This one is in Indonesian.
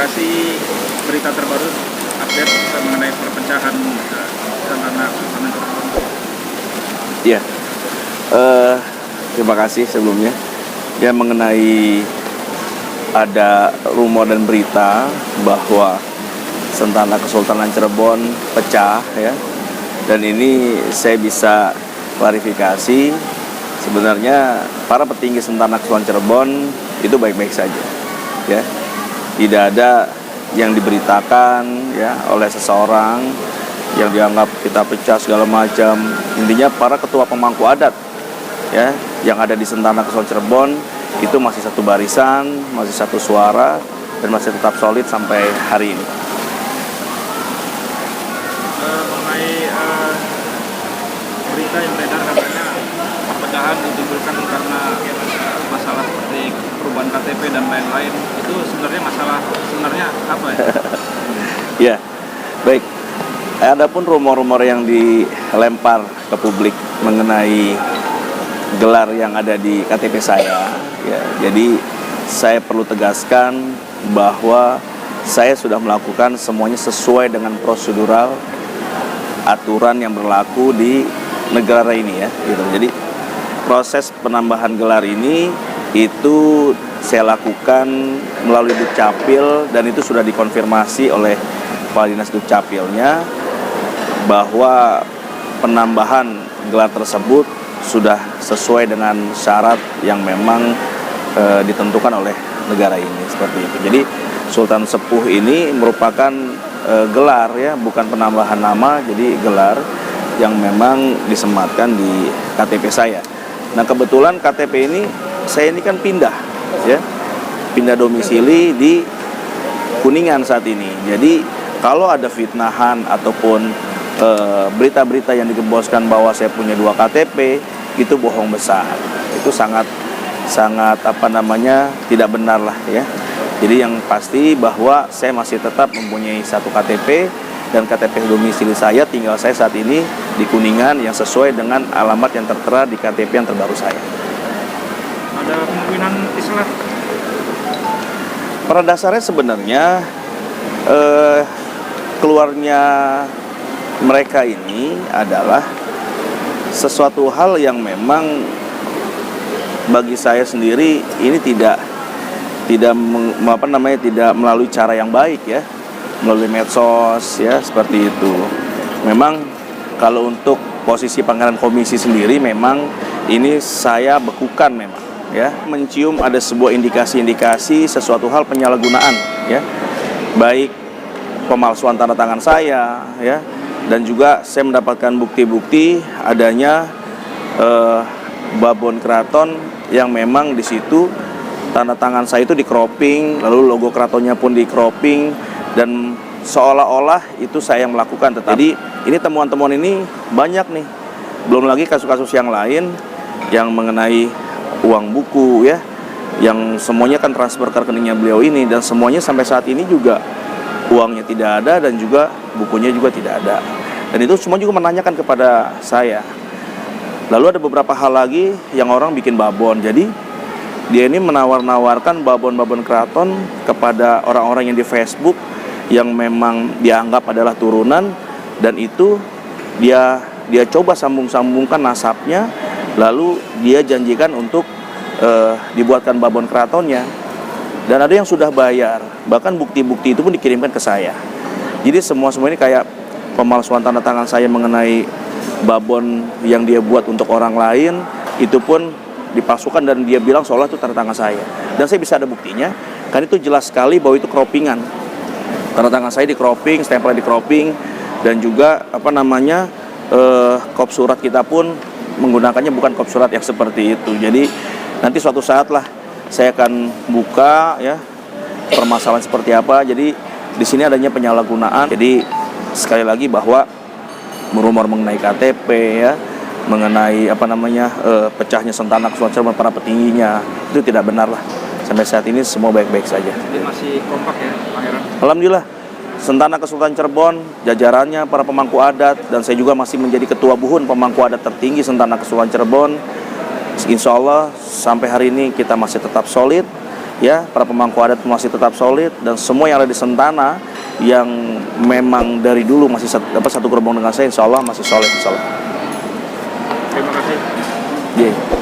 kasih berita terbaru update mengenai perpecahan Santana Cirebon. Ya, terima kasih sebelumnya. Ya, mengenai ada rumor dan berita bahwa Santana Kesultanan Cirebon pecah, ya. Dan ini saya bisa klarifikasi, sebenarnya para petinggi Santana Kesultanan Cirebon itu baik-baik saja, ya. Tidak ada yang diberitakan, ya, oleh seseorang yang dianggap kita pecah segala macam. Intinya para ketua pemangku adat, ya, yang ada di Santana Kesultanan Cirebon itu masih satu barisan, masih satu suara, dan masih tetap solid sampai hari ini. Mengenai berita yang beredar katanya perpecahan ditimbulkan karena masalah seperti perubahan KTP dan lain-lain, itu sebenarnya apa ya? Ya, baik. Adapun rumor-rumor yang dilempar ke publik mengenai gelar yang ada di KTP saya, ya, jadi saya perlu tegaskan bahwa saya sudah melakukan semuanya sesuai dengan prosedural aturan yang berlaku di negara ini, ya, gitu. Jadi proses penambahan gelar ini itu saya lakukan melalui Dukcapil, dan itu sudah dikonfirmasi oleh Kepala Dinas Dukcapilnya bahwa penambahan gelar tersebut sudah sesuai dengan syarat yang memang ditentukan oleh negara ini, seperti itu. Jadi Sultan Sepuh ini merupakan gelar, ya, bukan penambahan nama, jadi gelar yang memang disematkan di KTP saya. Nah, kebetulan KTP ini saya ini kan pindah, ya, pindah domisili di Kuningan saat ini. Jadi kalau ada fitnahan ataupun berita-berita yang digemboskan bahwa saya punya 2 KTP, itu bohong besar. Itu sangat tidak benar lah, ya. Jadi yang pasti bahwa saya masih tetap mempunyai 1 KTP, dan KTP domisili saya, tinggal saya saat ini di Kuningan yang sesuai dengan alamat yang tertera di KTP yang terbaru saya. Ada kemungkinan islah? Pada dasarnya sebenarnya keluarnya mereka ini adalah sesuatu hal yang memang bagi saya sendiri ini tidak melalui cara yang baik, ya, melalui medsos, ya, seperti itu. Memang kalau untuk posisi panggilan komisi sendiri memang ini saya bekukan, memang, ya, mencium ada sebuah indikasi sesuatu hal penyalahgunaan, ya, baik pemalsuan tanda tangan saya, ya, dan juga saya mendapatkan bukti-bukti adanya babon keraton yang memang di situ tanda tangan saya itu di cropping, lalu logo keratonnya pun di cropping, dan seolah-olah itu saya yang melakukan. Jadi ini temuan-temuan ini banyak nih, belum lagi kasus-kasus yang lain yang mengenai uang buku, ya, yang semuanya kan transfer ke rekeningnya beliau ini, dan semuanya sampai saat ini juga uangnya tidak ada dan juga bukunya juga tidak ada. Dan itu semua juga menanyakan kepada saya. Lalu ada beberapa hal lagi yang orang bikin babon. Jadi dia ini menawar-nawarkan babon-babon keraton kepada orang-orang yang di Facebook yang memang dianggap adalah turunan, dan itu dia coba sambung-sambungkan nasabnya, lalu dia janjikan untuk dibuatkan babon keratonnya. Dan ada yang sudah bayar, bahkan bukti-bukti itu pun dikirimkan ke saya. Jadi semua ini kayak pemalsuan tanda tangan saya mengenai babon yang dia buat untuk orang lain, itu pun dipalsukan, dan dia bilang seolah itu tanda tangan saya. Dan saya bisa ada buktinya, kan itu jelas sekali bahwa itu croppingan. Tanda tangan saya di cropping, stempelnya di cropping, dan juga kop surat kita pun menggunakannya bukan kop surat yang seperti itu. Jadi nanti suatu saat lah saya akan buka, ya, permasalahan seperti apa. Jadi di sini adanya penyalahgunaan. Jadi sekali lagi bahwa rumor mengenai KTP, ya, mengenai pecahnya Santana Kesultanan Cirebon para petingginya, itu tidak benar lah. Sampai saat ini semua baik-baik saja. Jadi masih kompak, ya, Pangeran? Alhamdulillah, Santana Kesultanan Cirebon, jajarannya, para pemangku adat, dan saya juga masih menjadi ketua buhun pemangku adat tertinggi Santana Kesultanan Cirebon. Insya Allah sampai hari ini kita masih tetap solid, ya para pemangku adat masih tetap solid, dan semua yang ada di Sentana yang memang dari dulu masih satu gerbong dengan saya, insya Allah masih solid, insya Allah. Terima kasih. Yeah.